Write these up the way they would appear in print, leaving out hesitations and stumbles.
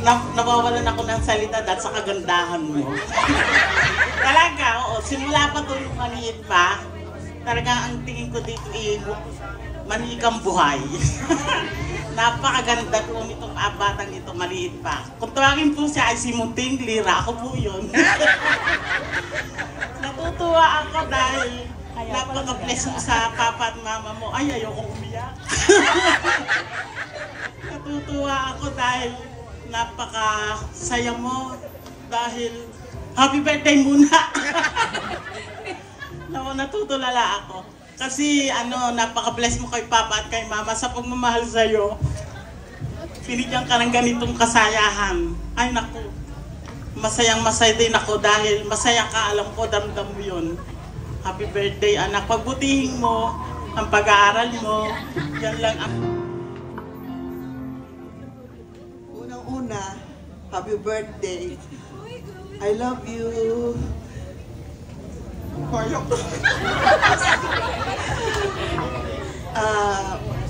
nawawalan ako ng salita dahil sa kagandahan mo. Talaga, oo. Simula pa ito yung maliit pa, talaga ang tingin ko dito manikang buhay. Napakaganda po nitong batang ito, maliit pa. Kung tawagin po siya ay si Munting Lira, ako po yun. Natutuwa ako dahil napaka-bless mo sa papa at mama mo. Ay, ayoko umiyak. Natutuwa ako dahil napaka-saya mo. Dahil happy birthday muna. Natutulala ako. Kasi napaka-bless mo kay papa at kay mama sa pagmamahal sa'yo. Pinigyan ka ng ganitong kasayahan. Ay naku, masayang-masaya din ako dahil masaya ka, alam ko, damdam mo yun. Happy birthday anak, pagbutihin mo ang pag-aaral mo. Yan lang ang... Unang-una, happy birthday. I love you.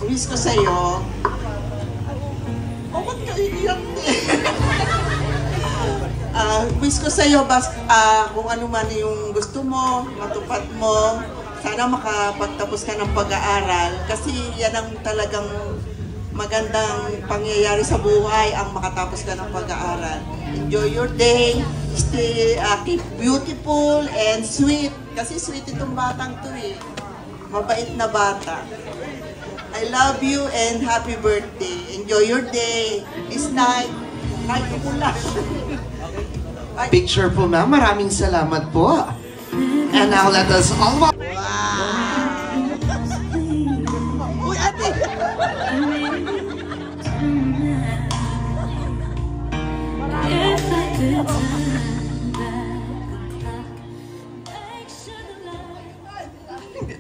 Wish ko sa'yo. Ba't ka iiyak wish ko sa'yo kung ano man yung gusto mo, matupad mo. Sana makapagtapos ka ng pag-aaral. Kasi yan ang talagang magandang pangyayari sa buhay, ang makatapos ka ng pag-aaral. Enjoy your day. Stay, keep beautiful and sweet. Kasi sweet itong batang to eh. Mabait na bata. I love you and happy birthday. Enjoy your day. This night. Ay, kumula. Picture po ma'am. Maraming salamat po. And now let us all... Wow! Uy, ate!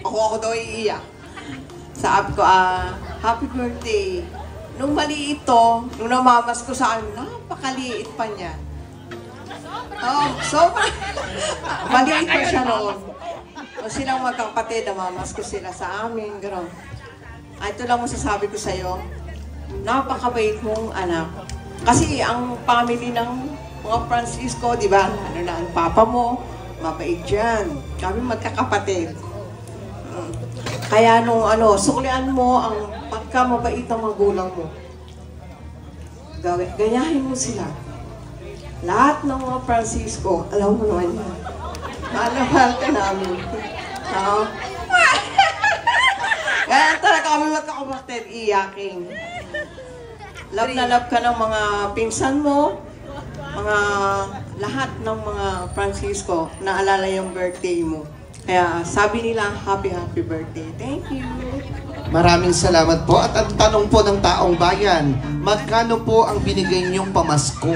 Ako daw iiyak. Sabi ko, happy birthday. Nung maliit ito, nung namamas ko sa akin, napakaliit pa niya. Oh, sobra. Maliit pa siya noon. O silang magkakapatid, namamas ko sila sa amin, gano'n. Ito lang masasabi ko sa'yo, napakabait mong anak. Kasi ang family ng mga Francisco, di ba? Ano na ang papa mo, mabait dyan. Kami magkakapatid. Kaya nung suklian mo ang pagkamabait ng magulang mo. Ganyahin mo sila. Lahat ng mga Francisco, alam mo naman yan. Mahal ka namin. Kaya talaga kami magkakapatid, iyaking. Love na love ka ng mga pinsan mo, lahat ng mga Francisco, naalala yung birthday mo. Kaya sabi nila, happy birthday. Thank you. Maraming salamat po. At ang tanong po ng taong bayan, magkano po ang binigay niyong pamasko?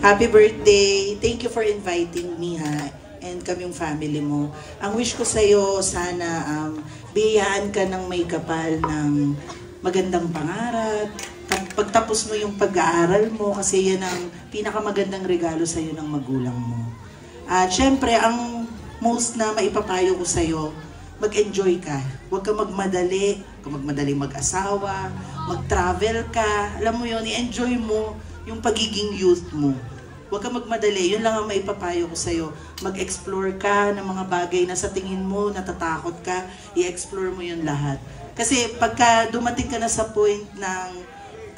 Happy birthday. Thank you for inviting me, ha. And kaming family mo. Ang wish ko sa'yo, sana biyayaan ka ng may kapal ng magandang pangarap. Pagtapos mo yung pag-aaral mo, kasi yan ang pinakamagandang regalo sa'yo ng magulang mo. At syempre, ang most na maipapayo ko sa'yo, mag-enjoy ka. Huwag ka magmadali. Huwag ka magmadali mag-asawa, mag-travel ka. Alam mo yun, i-enjoy mo yung pagiging youth mo. Huwag ka magmadali. Yun lang ang maipapayo ko sa'yo. Mag-explore ka ng mga bagay na sa tingin mo, natatakot ka, i-explore mo yun lahat. Kasi pagka dumating ka na sa point ng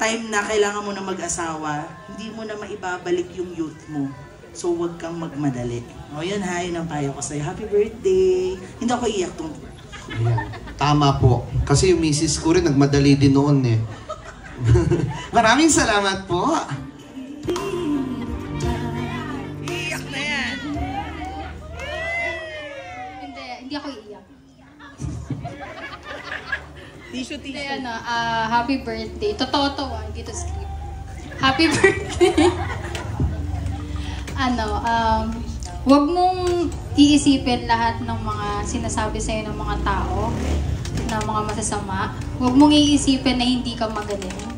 time na kailangan mo na mag-asawa, hindi mo na maibabalik yung youth mo. So huwag kang magmadali. O yun ha, yun ang payo ko sa'yo. Happy birthday! Hindi ako iyak tong. Ayan. Tama po. Kasi yung misis ko rin nagmadali din noon eh. Maraming salamat po. Iyak na yan. Hindi ako iiyak. Tissue. Happy birthday. Totoo to, hindi to script. Happy birthday. Huwag mong iisipin lahat ng mga sinasabi sa'yo ng mga tao na mga masasama. Huwag mong iisipin na hindi ka magaling.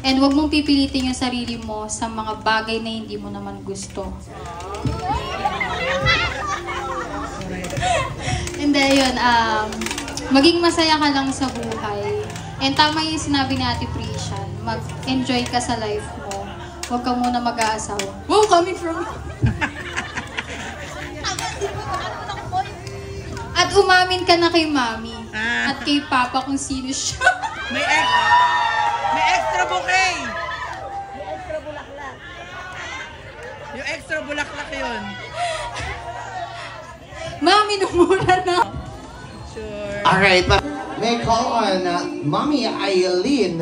And huwag mong pipilitin yung sarili mo sa mga bagay na hindi mo naman gusto. And Hindi, yun. Maging masaya ka lang sa buhay. And tama yung sinabi ni Ate Prishan. Mag-enjoy ka sa life mo. Huwag ka muna mag-aasawa. Wow, coming from... At umamin ka na kay Mami. At kay Papa kung sino siya. May extra bouquet! May extra bulaklak. Yung extra bulaklak yun. Mami, numura na. Sure. Alright, may call on Mommy Eileen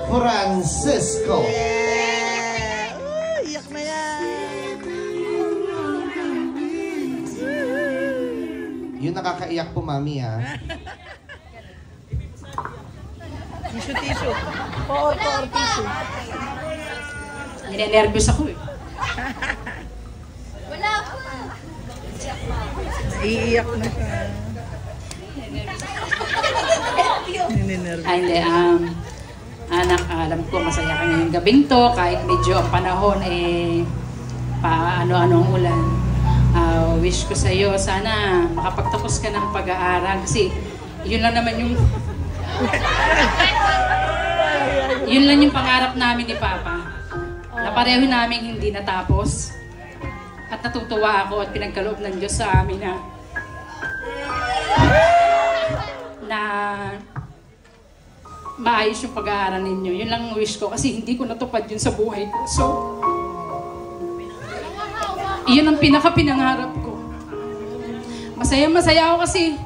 Francisco. Yeah! Iyak na yan! Yung nakakaiyak po, Mami, ha? Tissue. Or tissue. Ninenervyos ako eh. Iiyak na siya. Ay, hindi. Anak, alam ko masaya ka ngayong gabing to. Kahit medyo ang panahon paano-anong ulan. Wish ko sa'yo, sana makapagtapos ka ng pag-aaral. Kasi yun lang naman yung... yun lang yung pangarap namin ni Papa. Na pareho namin hindi natapos. At natutuwa ako at pinagkaloob ng Diyos sa amin na maayos yung pag-aaral ninyo. Yun lang ang wish ko kasi hindi ko natupad yun sa buhay ko. So, yun ang pinaka-pinangarap ko. Masaya ako kasi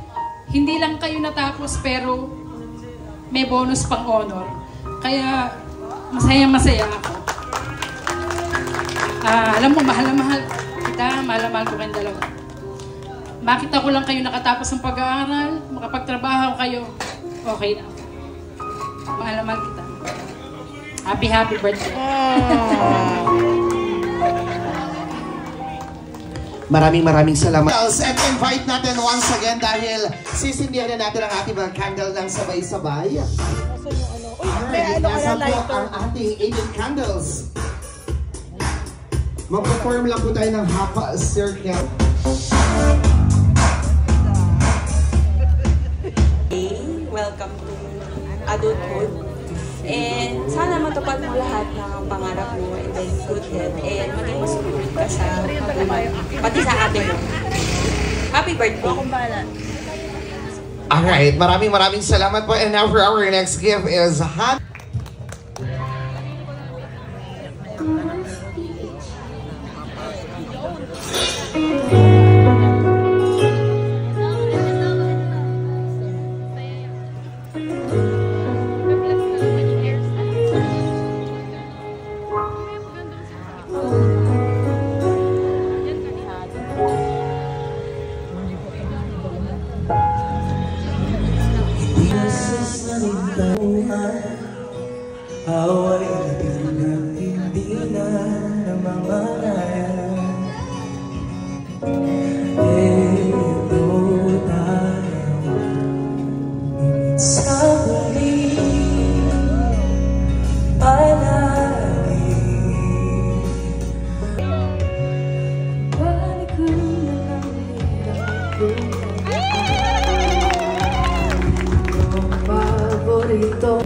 hindi lang kayo natapos pero may bonus pang honor. Kaya masaya ako. Alam mo, mahal kita, mahal ko kayong dalawa. Makita ko lang kayo nakatapos ng pag-aaral, makapagtrabaho kayo, okay na. Mahal kita. Happy birthday. Maraming salamat. And invite natin once again dahil sisindihan na natin ang ating mga candle ng sabay-sabay. Alright, nasa po ang ating 8 candles. Mag-perform lang po tayo ng half circle. Welcome to adulthood. And sana matupad mo lahat ng pangarap mo and then good health and maging masusunod ka sa pati sa ate mo. Happy birthday! Alright, maraming salamat po. And now for our next gift is hot. Away hanggang hindi na namamalayan. Ito tayo sa huli palagi. Balik ko na lang ang paborito.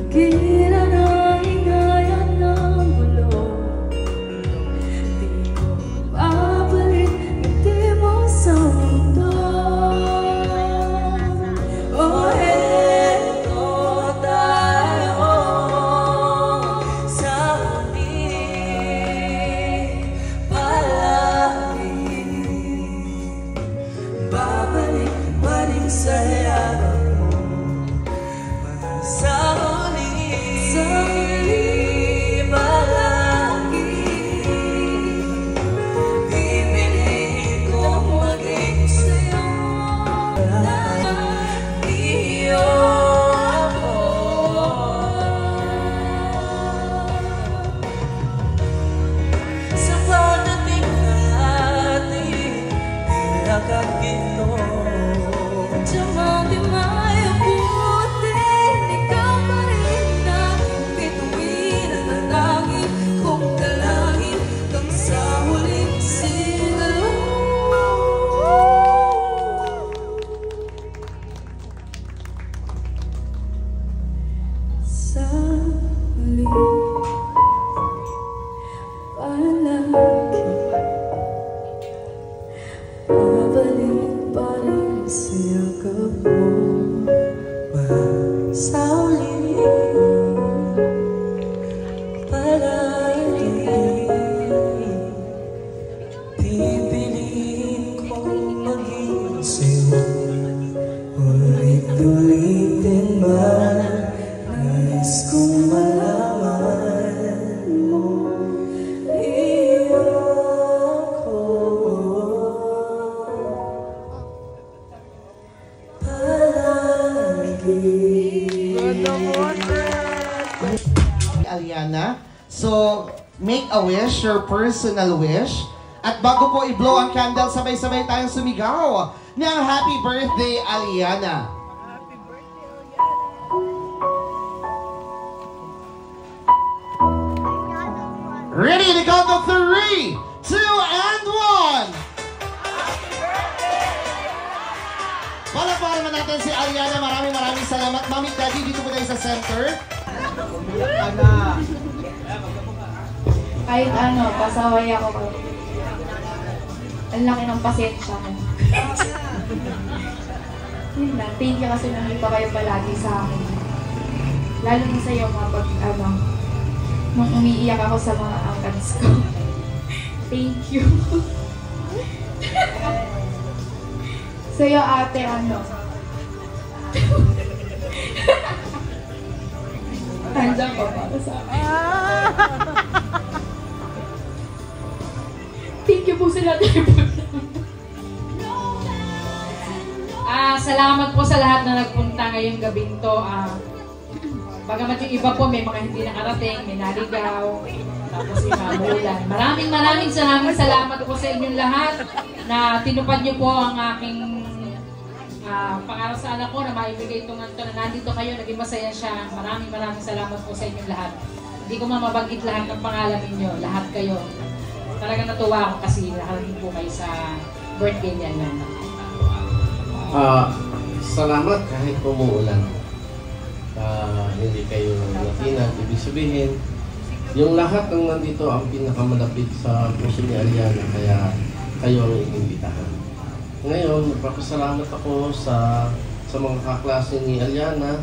So, make a wish, your personal wish. At bago po i-blow ang candle, sabay-sabay tayong sumigaw ng Happy Birthday, Aliana. Ready to count of 3, 2, and 1! Palakpakan naman natin si Aliana. Maraming salamat. Mami, Daddy, dito po tayo sa center. Kahit ano, pasaway ako. Ang laki ng pasensya mo. Yun lang, thank you kasi nandito kayo palagi sa akin. Lalo na sa'yo mga nung umiiyak ako sa mga angkats ko. Thank you. Sa'yo ate, nandiyan ka para sa akin. Thank you po sila. Salamat po sa lahat na nagpunta ngayong gabing to. Bagamat yung iba po may mga hindi nakarating, may naligaw, tapos yung mamulan. Maraming salamat po sa inyong lahat na tinupad niyo po ang aking pangarap sa anak ko na maibigay itong na nandito kayo, naging masaya siya. Maraming salamat po sa inyong lahat. Hindi ko mabanggit lahat ng pangalan ninyo, lahat kayo. Talagang natuwa ako kasi nakarating po kayo sa birthday niya na. Salamat kahit umuulan. Hindi kayo natinag. Ibig sabihin, yung lahat ng nandito ang pinakamalapit sa puso ni Aliana, kaya kayo ang inimbitahan. Ngayon, nagpapasalamat ako sa mga kaklase ni Aliana.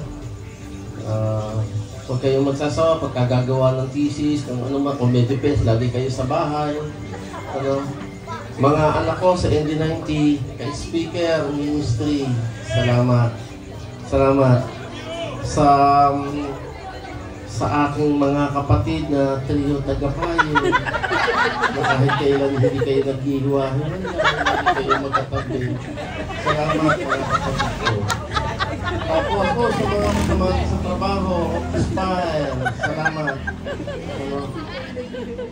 Huwag kayong magsasawa pagkagagawa ng thesis, kung ano man, kung may defense, lagi kayo sa bahay. Mga anak ko sa ND90, kay Speaker, Ministry, salamat. Sa aking mga kapatid na trio tagapayo, na kahit kailan hindi kayo naghihiwa-hiwa, hindi kayo magkatabi. Salamat mga kapatid ko. Tapos ako sa mga kasamahan sa trabaho, Optispire, salamat.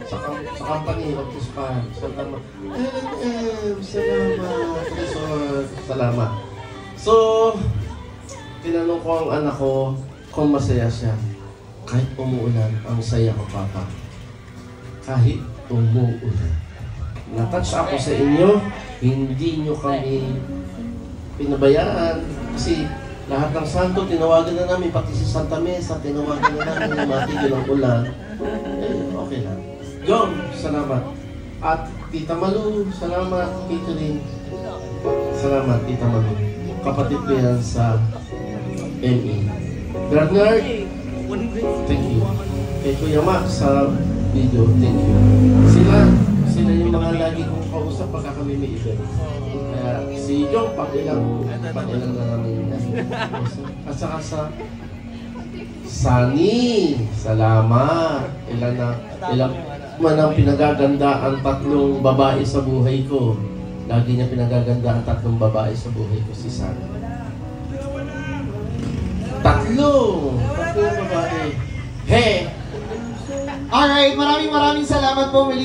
Sa company, Optispire, salamat. Salamat. Resort, salamat. So, tinanong ko ang anak ko kung masaya siya. Kahit umuulan, ang saya ko, Papa. Kahit umuulan. Natouch ako sa inyo, hindi nyo kami pinabayaan. Kasi lahat ng santo, tinawagan na namin, pati si Santa Mesa, tinawagan na namin na matigil ang ulan. Okay lang. Jom, salamat. At Tita Malu, salamat. Tito Rin, salamat, Tita Malu. Kapatid ko yan sa ME. Bernard, thank you. Kay Kuya Max sa video, thank you. Sila yung mga lagi kong kausap pagka kami may event. Kaya si Jom, pag-ilang na namin. At saka sa Sunny, salamat. Ilang man ang pinagaganda ang tatlong babae sa buhay ko. Lagi niya pinagaganda ang tatlong babae sa buhay ko, si Sunny. Tatlong babae. Hey! Alright, maraming salamat po.